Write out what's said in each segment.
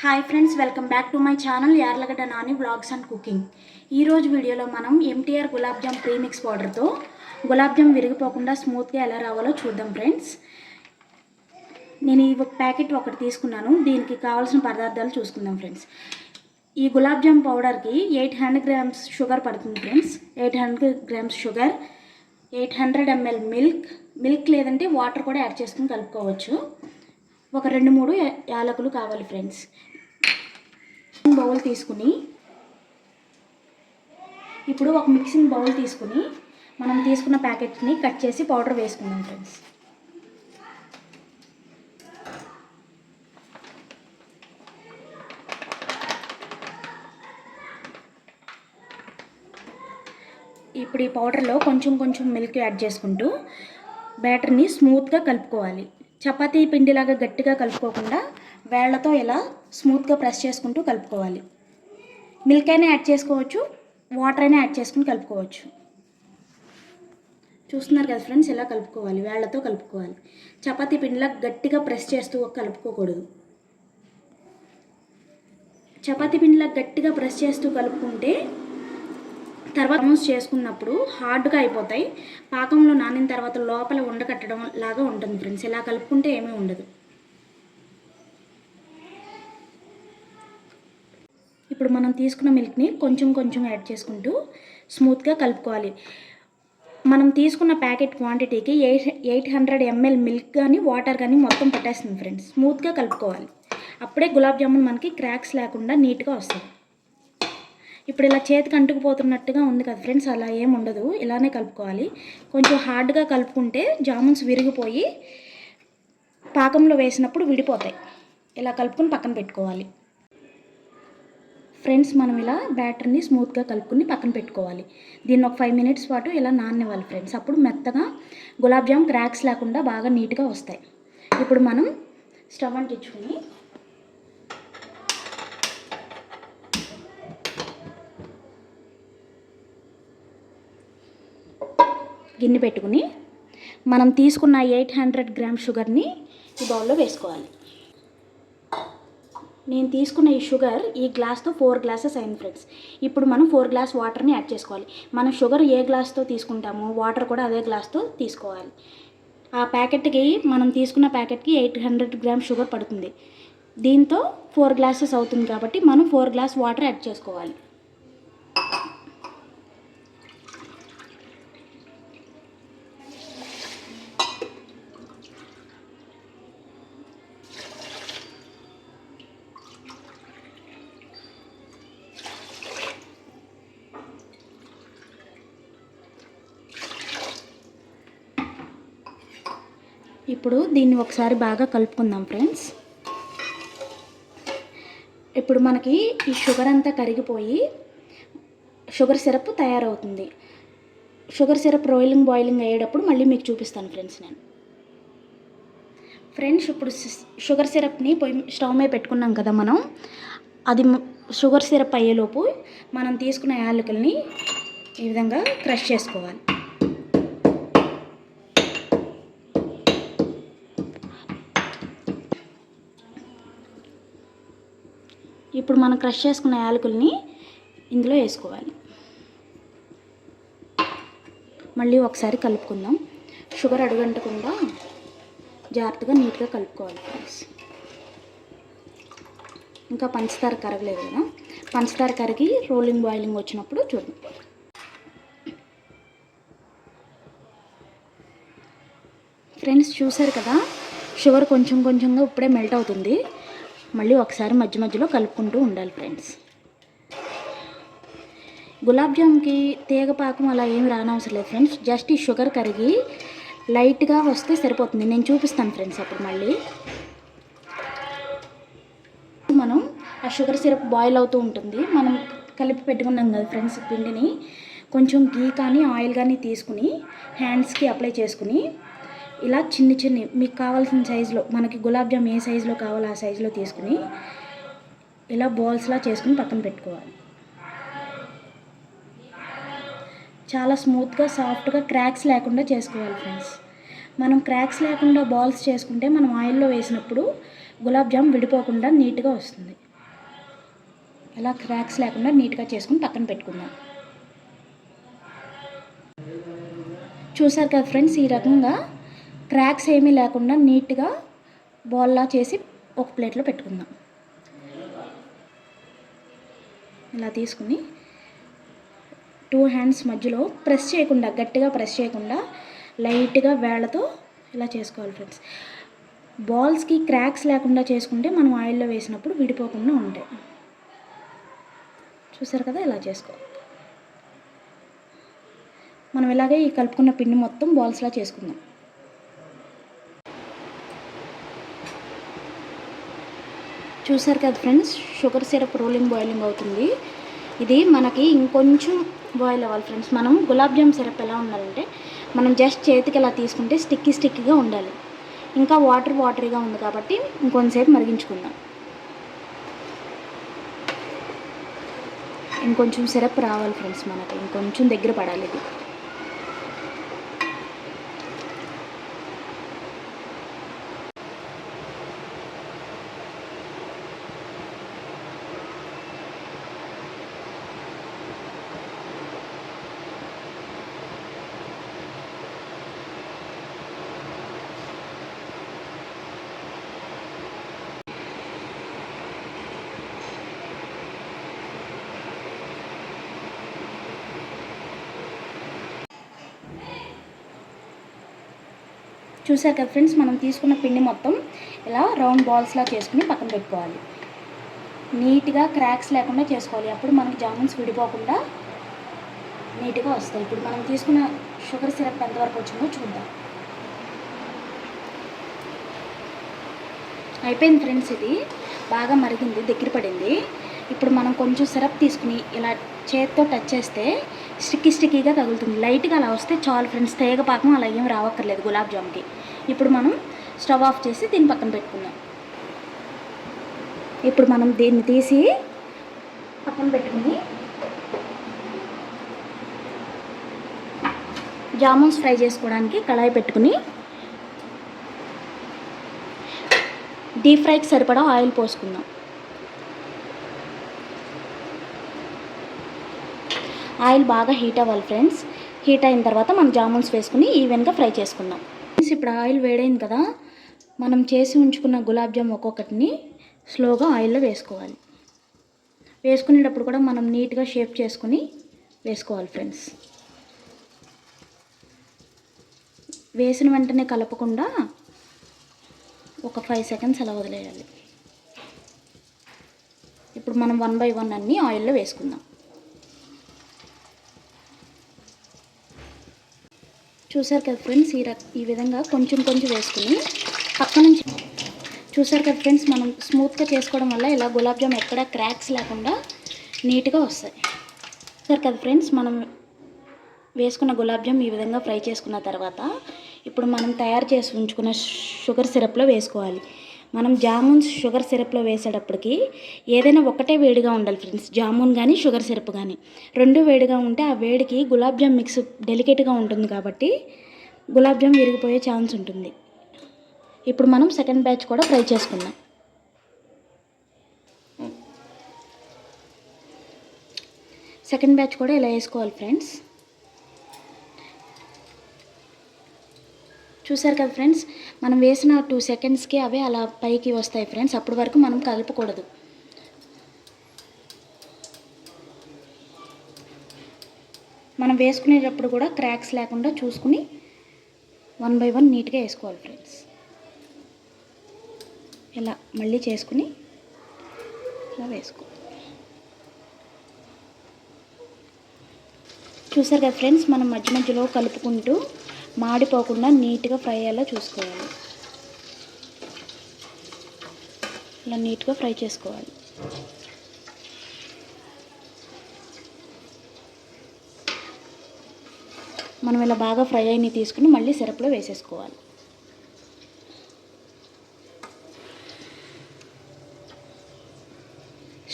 Hi friends, welcome back to my channel Yarlagadda Nani vlogs and cooking. ఈరోజు వీడియోలో మనం MTR gulab jam premix పౌడర్తో గులాబ్ జామ్ విరిగిపోకుండా స్మూత్గా ఎలా రావాలో చూద్దాం ఫ్రెండ్స్. నేను ఈ ప్యాకెట్ ఒకటి తీసుకున్నాను. దీనికి కావాల్సిన పదార్థాలు చూసుకుందాం ఫ్రెండ్స్. ఈ గులాబ్ జామ్ పౌడర్కి 800 గ్రామ్స్ షుగర్ పడుతుంది friends. 800 grams sugar, 800 ml milk లేదంటే వాటర్ కూడా యాడ్ చేసుకుని కలుపుకోవచ్చు. ఒక 2-3 యాలకులు కావాలి ఫ్రెండ్స్. బౌల్ తీసుకుని ఇప్పుడు ఒక మిక్సింగ్ బౌల్ తీసుకుని మనం తీసుకున్న ప్యాకెట్ని కట్ చేసి పౌడర్ వేసుకుందాం ఫ్రెండ్స్. ఇప్పుడు ఈ పౌడర్లో కొంచెం కొంచెం మిల్క్ యాడ్ చేసుకుంటూ బ్యాటర్ని స్మూత్గా కలుపుకోవాలి. చపాతీ పిండిలాగా గట్టిగా కలుపుకోకుండా వేళ్లతో ఇలా స్మూత్గా ప్రెస్ చేసుకుంటూ కలుపుకోవాలి. మిల్క్ అయినా యాడ్ చేసుకోవచ్చు, వాటర్ అయినా యాడ్ చేసుకుని కలుపుకోవచ్చు. చూస్తున్నారు కదా ఫ్రెండ్స్, ఇలా కలుపుకోవాలి, వేళ్లతో కలుపుకోవాలి. చపాతీ పిండిలాగా గట్టిగా ప్రెస్ చేస్తూ కలుపుకోకూడదు. చపాతీ పిండిలాగా గట్టిగా ప్రెస్ చేస్తూ కలుపుకుంటే తర్వాత మూస్ చేసుకున్నప్పుడు హార్డ్గా అయిపోతాయి. పాకంలో నానిన తర్వాత లోపల ఉండకట్టడం లాగా ఉంటుంది ఫ్రెండ్స్. ఇలా కలుపుకుంటే ఏమీ ఉండదు. ఇప్పుడు మనం తీసుకున్న మిల్క్ని కొంచెం కొంచెం యాడ్ చేసుకుంటూ స్మూత్గా కలుపుకోవాలి. మనం తీసుకున్న ప్యాకెట్ క్వాంటిటీకి 800 ml మిల్క్ కానీ వాటర్ కానీ మొత్తం పట్టేస్తుంది ఫ్రెండ్స్. స్మూత్గా కలుపుకోవాలి. అప్పుడే గులాబ్ జామున్ మనకి క్రాక్స్ లేకుండా నీట్గా వస్తుంది. ఇప్పుడు ఇలా చేతికి అంటుకుపోతున్నట్టుగా ఉంది కదా ఫ్రెండ్స్, అలా ఏమి ఉండదు. ఇలానే కలుపుకోవాలి. కొంచెం హార్డ్గా కలుపుకుంటే జామున్స్ విరిగిపోయి పాకంలో వేసినప్పుడు విడిపోతాయి. ఇలా కలుపుకొని పక్కన పెట్టుకోవాలి ఫ్రెండ్స్. మనం ఇలా బ్యాటర్ని స్మూత్గా కలుపుకుని పక్కన పెట్టుకోవాలి. దీన్ని ఒక 5 minutes పాటు ఇలా నాననివ్వాలి ఫ్రెండ్స్. అప్పుడు మెత్తగా గులాబ్ జామ్ క్రాక్స్ లేకుండా బాగా నీట్గా వస్తాయి. ఇప్పుడు మనం స్టవ్ అంటించుకుని గిన్నె పెట్టుకుని మనం తీసుకున్న 800 గ్రామ్ షుగర్ని ఈ బౌల్లో వేసుకోవాలి. నేను తీసుకున్న ఈ షుగర్ ఈ గ్లాస్తో 4 glasses అయింది ఫ్రెండ్స్. ఇప్పుడు మనం 4 glass వాటర్ని యాడ్ చేసుకోవాలి. మనం షుగర్ ఏ గ్లాస్తో తీసుకుంటామో వాటర్ కూడా అదే గ్లాస్తో తీసుకోవాలి. ఆ ప్యాకెట్కి మనం తీసుకున్న ప్యాకెట్కి 800 గ్రామ్ షుగర్ పడుతుంది. దీంతో 4 glasses అవుతుంది కాబట్టి మనం 4 glass వాటర్ యాడ్ చేసుకోవాలి. ఇప్పుడు దీన్ని ఒకసారి బాగా కలుపుకుందాం ఫ్రెండ్స్. ఇప్పుడు మనకి ఈ షుగర్ అంతా కరిగిపోయి షుగర్ సిరప్ తయారవుతుంది. షుగర్ సిరప్ బాయిలింగ్ అయ్యేటప్పుడు మళ్ళీ మీకు చూపిస్తాను ఫ్రెండ్స్. నేను ఫ్రెండ్స్ ఇప్పుడు షుగర్ సిరప్ని స్టవ్ మీద పెట్టుకున్నాం కదా మనం. అది షుగర్ సిరప్ అయ్యేలోపు మనం తీసుకున్న యాలకుల్ని ఈ విధంగా క్రష్ చేసుకోవాలి. ఇప్పుడు మనం క్రష్ చేసుకున్న యాలకుల్ని ఇందులో వేసుకోవాలి. మళ్ళీ ఒకసారి కలుపుకుందాం. షుగర్ అడుగంటకుండా జాగ్రత్తగా నీట్గా కలుపుకోవాలి ఫ్రెండ్స్. ఇంకా పంచదార కరగలేదు కదా, పంచదార కరిగి బాయిలింగ్ వచ్చినప్పుడు చూద్దాం. ఫ్రెండ్స్ చూసారు కదా, షుగర్ కొంచెం కొంచెంగా ఇప్పుడే మెల్ట్ అవుతుంది. మళ్ళీ ఒకసారి మధ్య మధ్యలో కలుపుకుంటూ ఉండాలి ఫ్రెండ్స్. గులాబ్ జామ్కి తీగ పాకం అలా ఏమి రానవసరం లేదు ఫ్రెండ్స్. జస్ట్ ఈ షుగర్ కరిగి లైట్గా వస్తే సరిపోతుంది. నేను చూపిస్తాను ఫ్రెండ్స్ అప్పుడు. మళ్ళీ మనం ఆ షుగర్ సిరప్ బాయిల్ అవుతూ ఉంటుంది. మనం కలిపి పెట్టుకున్నాం కదా ఫ్రెండ్స్ పిండిని. కొంచెం గీ కానీ ఆయిల్ కానీ తీసుకుని హ్యాండ్స్కి అప్లై చేసుకుని ఇలా చిన్ని మీకు కావాల్సిన సైజులో, మనకి గులాబ్ జామ్ ఏ సైజులో కావాలో ఆ సైజులో తీసుకుని ఇలా బాల్స్లా చేసుకుని పక్కన పెట్టుకోవాలి. చాలా స్మూత్గా సాఫ్ట్గా క్రాక్స్ లేకుండా చేసుకోవాలి ఫ్రెండ్స్. మనం క్రాక్స్ లేకుండా బాల్స్ చేసుకుంటే మనం ఆయిల్లో వేసినప్పుడు గులాబ్ జామ్ విడిపోకుండా నీట్గా వస్తుంది. ఇలా క్రాక్స్ లేకుండా నీట్గా చేసుకుని పక్కన పెట్టుకుందాం. చూసారు కదా ఫ్రెండ్స్, ఈ రకంగా క్రాక్స్ ఏమీ లేకుండా నీట్గా బాల్లా చేసి ఒక ప్లేట్లో పెట్టుకుందాం. ఇలా తీసుకుని 2 హ్యాండ్స్ మధ్యలో ప్రెస్ చేయకుండా, గట్టిగా ప్రెస్ చేయకుండా లైట్గా వేళ్ళతో ఇలా చేసుకోవాలి ఫ్రెండ్స్. బాల్స్కి క్రాక్స్ లేకుండా చేసుకుంటే మనం ఆయిల్లో వేసినప్పుడు విడిపోకుండా ఉంటాయి. చూసారు కదా, ఇలా చేసుకోవాలి. మనం ఇలాగే ఈ కలుపుకున్న పిండి మొత్తం బాల్స్లా చేసుకుందాం. చూసారు కదా ఫ్రెండ్స్, షుగర్ సిరప్ బాయిలింగ్ అవుతుంది. ఇది మనకి ఇంకొంచెం బాయిల్ అవ్వాలి ఫ్రెండ్స్. మనం గులాబ్ జామ్ సిరప్ ఎలా ఉండాలంటే, మనం జస్ట్ చేతికి ఇలా తీసుకుంటే స్టిక్కీగా ఉండాలి. ఇంకా వాటరీగా ఉంది కాబట్టి ఇంకొంతసేపు మరిగించుకుందాం. ఇంకొంచెం సిరప్ రావాలి ఫ్రెండ్స్, మనకి ఇంకొంచెం దగ్గర పడాలి ఇది. చూసారు కదా ఫ్రెండ్స్, మనం తీసుకున్న పిండి మొత్తం ఇలా రౌండ్ బాల్స్లా చేసుకుని పక్కన పెట్టుకోవాలి. నీట్గా క్రాక్స్ లేకుండా చేసుకోవాలి. అప్పుడు మనకి జామున్స్ విడిపోకుండా నీట్గా వస్తాయి. ఇప్పుడు మనం తీసుకున్న షుగర్ సిరప్ ఎంతవరకు వచ్చిందో చూద్దాం. అయిపోయింది ఫ్రెండ్స్, ఇది బాగా మరిగింది, దగ్గర పడింది. ఇప్పుడు మనం కొంచెం సిరప్ తీసుకుని ఇలా చేతితో టచ్ చేస్తే స్టిక్కీగా తగులుతుంది. లైట్గా అలా వస్తే చాలు ఫ్రెండ్స్. తేగ పాకం అలా ఏం రావక్కర్లేదు గులాబ్ జామ్కి. ఇప్పుడు మనం స్టవ్ ఆఫ్ చేసి దీన్ని పక్కన పెట్టుకుందాం. ఇప్పుడు మనం దీన్ని తీసి పక్కన పెట్టుకుని జామున్స్ ఫ్రై చేసుకోవడానికి కళాయి పెట్టుకుని డీప్ ఫ్రైకి సరిపడా ఆయిల్ పోసుకుందాం. ఆయిల్ బాగా హీట్ అవ్వాలి ఫ్రెండ్స్. హీట్ అయిన తర్వాత మనం జామున్స్ వేసుకుని ఈవెన్గా ఫ్రై చేసుకుందాం. ఇప్పుడు ఆయిల్ వేడైంది కదా, మనం చేసి ఉంచుకున్న గులాబ్ జామ్ ఒక్కొక్కటిని స్లోగా ఆయిల్లో వేసుకోవాలి. వేసుకునేటప్పుడు కూడా మనం నీట్గా షేప్ చేసుకుని వేసుకోవాలి ఫ్రెండ్స్. వేసిన వెంటనే కలపకుండా ఒక 5 సెకండ్స్ అలా వదిలేయాలి. ఇప్పుడు మనం 1 బై 1 అన్నీ ఆయిల్లో వేసుకుందాం. చూసారు కదా ఫ్రెండ్స్, ఈ విధంగా కొంచెం వేసుకుని పక్క నుంచి చూసారు కదా ఫ్రెండ్స్, మనం స్మూత్గా చేసుకోవడం వల్ల ఇలా గులాబ్ జామ్ ఎక్కడ క్రాక్స్ లేకుండా నీట్గా వస్తాయి. చూసారు కదా ఫ్రెండ్స్, మనం వేసుకున్న గులాబ్ జామ్ ఈ విధంగా ఫ్రై చేసుకున్న తర్వాత ఇప్పుడు మనం తయారు చేసి ఉంచుకున్న షుగర్ సిరప్లో వేసుకోవాలి. మనం జామున్స్ షుగర్ సిరప్లో వేసేటప్పటికి ఏదైనా ఒకటే వేడిగా ఉండాలి ఫ్రెండ్స్. జామున్ కానీ షుగర్ సిరప్ కానీ 2 వేడిగా ఉంటే ఆ వేడికి గులాబ్ జామ్ మిక్స్ డెలికేట్గా ఉంటుంది కాబట్టి గులాబ్ జామ్ విరిగిపోయే ఛాన్స్ ఉంటుంది. ఇప్పుడు మనం సెకండ్ బ్యాచ్ కూడా ఫ్రై చేసుకుందాం. సెకండ్ బ్యాచ్ కూడా ఇలా వేసుకోవాలి ఫ్రెండ్స్. చూసారు కదా ఫ్రెండ్స్, మనం వేసిన 2 సెకండ్స్కి అవే అలా పైకి వస్తాయి ఫ్రెండ్స్. అప్పటి వరకు మనం కలపకూడదు. మనం వేసుకునేటప్పుడు కూడా క్రాక్స్ లేకుండా చూసుకుని 1 బై 1 నీట్గా వేసుకోవాలి ఫ్రెండ్స్. ఇలా మళ్ళీ చేసుకుని ఇలా వేసుకో. చూసారు కదా ఫ్రెండ్స్, మనం మధ్యలో కలుపుకుంటూ మాడిపోకుండా నీట్గా ఫ్రై అయ్యేలా చూసుకోవాలి. ఇలా నీట్గా ఫ్రై చేసుకోవాలి. మనం ఇలా బాగా ఫ్రై అయినవి తీసుకుని మళ్ళీ సిరప్లో వేసేసుకోవాలి.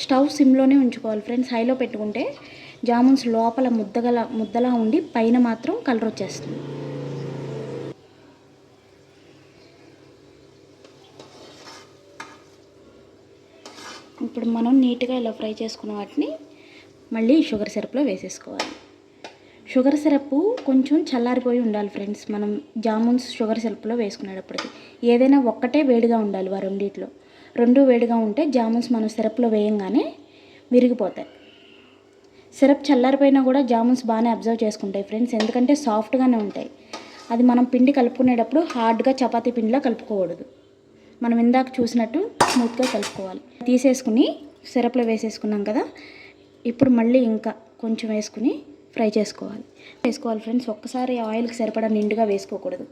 స్టవ్ సిమ్లోనే ఉంచుకోవాలి ఫ్రెండ్స్. హైలో పెట్టుకుంటే జామున్స్ లోపల ముద్దలా ఉండి పైన మాత్రం కలర్ వచ్చేస్తుంది. ఇప్పుడు మనం నీట్గా ఇలా ఫ్రై చేసుకున్న వాటిని మళ్ళీ షుగర్ సిరప్లో వేసేసుకోవాలి. షుగర్ సిరప్ కొంచెం చల్లారిపోయి ఉండాలి ఫ్రెండ్స్. మనం జామున్స్ షుగర్ సిరప్లో వేసుకునేటప్పటికి ఏదైనా ఒక్కటే వేడిగా ఉండాలి. రెండిట్లో రెండు వేడిగా ఉంటే జామున్స్ మనం సిరప్లో వేయంగానే విరిగిపోతాయి. సిరప్ చల్లారిపోయినా కూడా జామున్స్ బాగానే అబ్జర్వ్ చేసుకుంటాయి ఫ్రెండ్స్, ఎందుకంటే సాఫ్ట్గానే ఉంటాయి. అది మనం పిండి కలుపుకునేటప్పుడు హార్డ్గా చపాతీ పిండిలా కలుపుకోకూడదు. మనం ఇందాక చూసినట్టు స్మూత్గా కలుపుకోవాలి. తీసేసుకుని సిరప్లో వేసేసుకున్నాం కదా, ఇప్పుడు మళ్ళీ ఇంకా కొంచెం వేసుకుని ఫ్రై చేసుకోవాలి ఫ్రెండ్స్. ఒక్కసారి ఆయిల్కి సరిపడా నిండుగా వేసుకోకూడదు,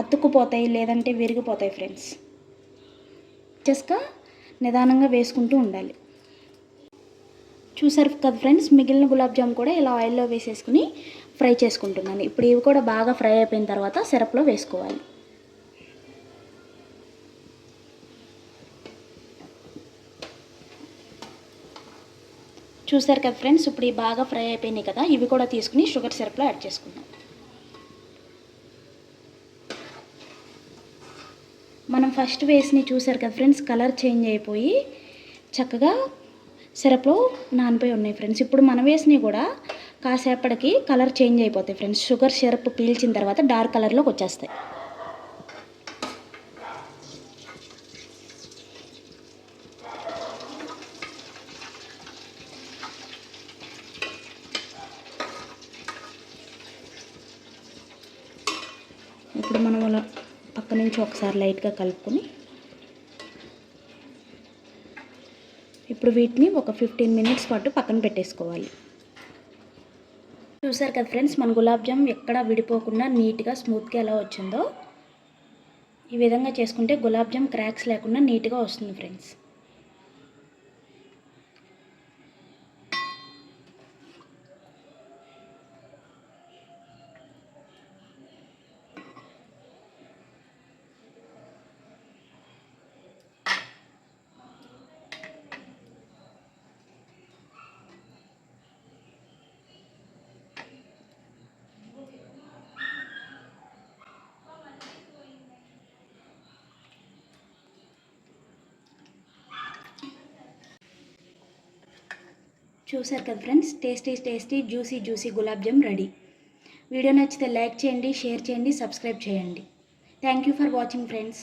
అతుక్కుపోతాయి లేదంటే విరిగిపోతాయి ఫ్రెండ్స్. జస్ట్గా నిదానంగా వేసుకుంటూ ఉండాలి. చూసారు కదా ఫ్రెండ్స్, మిగిలిన గులాబ్ జామ్ కూడా ఇలా ఆయిల్లో వేసేసుకుని ఫ్రై చేసుకుంటున్నాను. ఇప్పుడు ఇవి కూడా బాగా ఫ్రై అయిపోయిన తర్వాత సిరప్లో వేసుకోవాలి. చూసారు కదా ఫ్రెండ్స్, ఇప్పుడు ఇవి బాగా ఫ్రై అయిపోయినాయి కదా, ఇవి కూడా తీసుకుని షుగర్ సిరప్లో యాడ్ చేసుకుందాం. మనం ఫస్ట్ వేసినవి చూసారు కదా ఫ్రెండ్స్, కలర్ చేంజ్ అయిపోయి చక్కగా సిరప్లో నానిపోయి ఉన్నాయి ఫ్రెండ్స్. ఇప్పుడు మనం వేసినవి కూడా కాసేపటికి కలర్ చేంజ్ అయిపోతాయి ఫ్రెండ్స్. షుగర్ సిరప్ పీల్చిన తర్వాత డార్క్ కలర్లోకి వచ్చేస్తాయి. ఇప్పుడు మనం అలా పక్క నుంచి ఒకసారి లైట్గా కలుపుకొని ఇప్పుడు వీటిని ఒక 15 మినిట్స్ పాటు పక్కన పెట్టేసుకోవాలి. చూసారు కదా ఫ్రెండ్స్, మన గులాబ్ జామ్ ఎక్కడా విడిపోకుండా నీట్గా స్మూత్గా ఎలా వచ్చిందో. ఈ విధంగా చేసుకుంటే గులాబ్ జామ్ క్రాక్స్ లేకుండా నీట్గా వస్తుంది ఫ్రెండ్స్. చూసారు కదా friends, tasty juicy gulab jam ready. Video నచ్చితే లైక్ చేయండి, షేర్ చేయండి, సబ్స్క్రైబ్ చేయండి. Thank you for watching friends.